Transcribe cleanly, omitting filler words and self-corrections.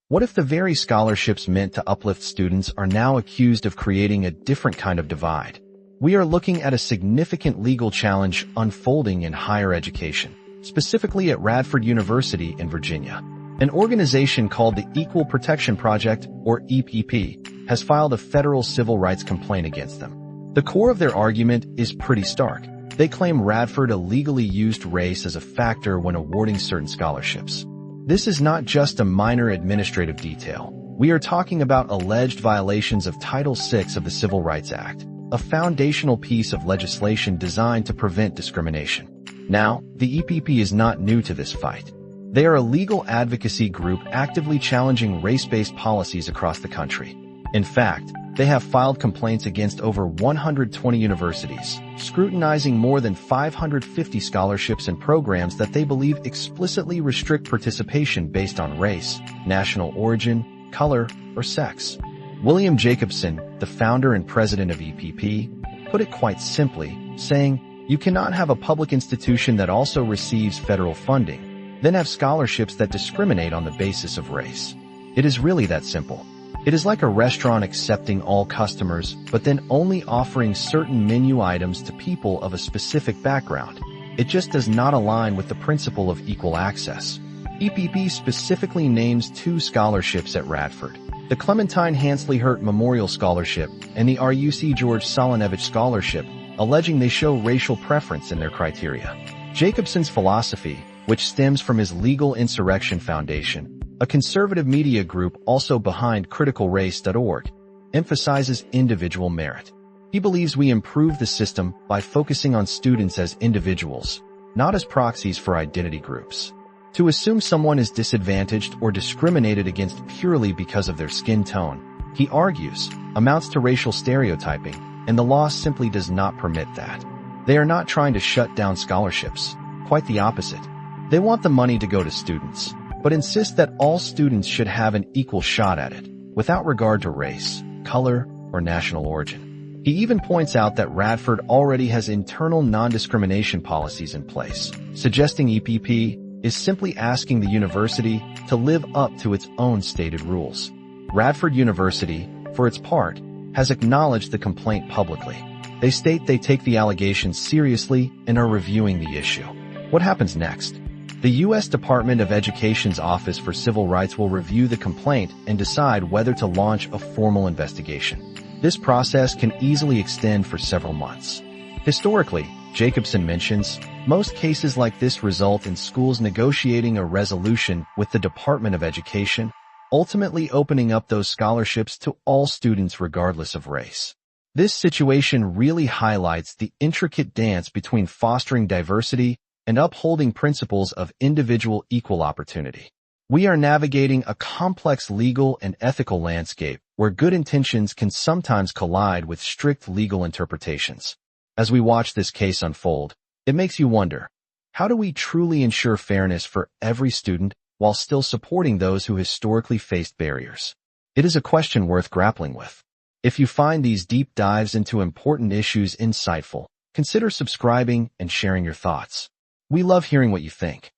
What if the very scholarships meant to uplift students are now accused of creating a different kind of divide? We are looking at a significant legal challenge unfolding in higher education, specifically at Radford University in Virginia. An organization called the Equal Protection Project, or EPP, has filed a federal civil rights complaint against them. The core of their argument is pretty stark. They claim Radford illegally used race as a factor when awarding certain scholarships. This is not just a minor administrative detail. We are talking about alleged violations of Title VI of the Civil Rights Act, a foundational piece of legislation designed to prevent discrimination. Now, the EPP is not new to this fight. They are a legal advocacy group actively challenging race-based policies across the country. In fact, they have filed complaints against over 120 universities, scrutinizing more than 550 scholarships and programs that they believe explicitly restrict participation based on race, national origin, color, or sex. William Jacobson, the founder and president of EPP, put it quite simply, saying, "You cannot have a public institution that also receives federal funding, then have scholarships that discriminate on the basis of race." It is really that simple. It is like a restaurant accepting all customers, but then only offering certain menu items to people of a specific background. It just does not align with the principle of equal access. EPP specifically names two scholarships at Radford: the Clementine Hansley Memorial Scholarship and the RUC George Solonevich Scholarship, alleging they show racial preference in their criteria. Jacobson's philosophy, which stems from his Legal Insurrection Foundation, a conservative media group also behind criticalrace.org, emphasizes individual merit. He believes we improve the system by focusing on students as individuals, not as proxies for identity groups. To assume someone is disadvantaged or discriminated against purely because of their skin tone, he argues, amounts to racial stereotyping, and the law simply does not permit that. They are not trying to shut down scholarships, quite the opposite. They want the money to go to students, but insist that all students should have an equal shot at it, without regard to race, color, or national origin. He even points out that Radford already has internal non-discrimination policies in place, suggesting EPP is simply asking the university to live up to its own stated rules. Radford University, for its part, has acknowledged the complaint publicly. They state they take the allegations seriously and are reviewing the issue. What happens next? The U.S. Department of Education's Office for Civil Rights will review the complaint and decide whether to launch a formal investigation. This process can easily extend for several months. Historically, Jacobson mentions, most cases like this result in schools negotiating a resolution with the Department of Education, ultimately opening up those scholarships to all students regardless of race. This situation really highlights the intricate dance between fostering diversity and upholding principles of individual equal opportunity. We are navigating a complex legal and ethical landscape where good intentions can sometimes collide with strict legal interpretations. As we watch this case unfold, it makes you wonder, how do we truly ensure fairness for every student while still supporting those who historically faced barriers? It is a question worth grappling with. If you find these deep dives into important issues insightful, consider subscribing and sharing your thoughts. We love hearing what you think.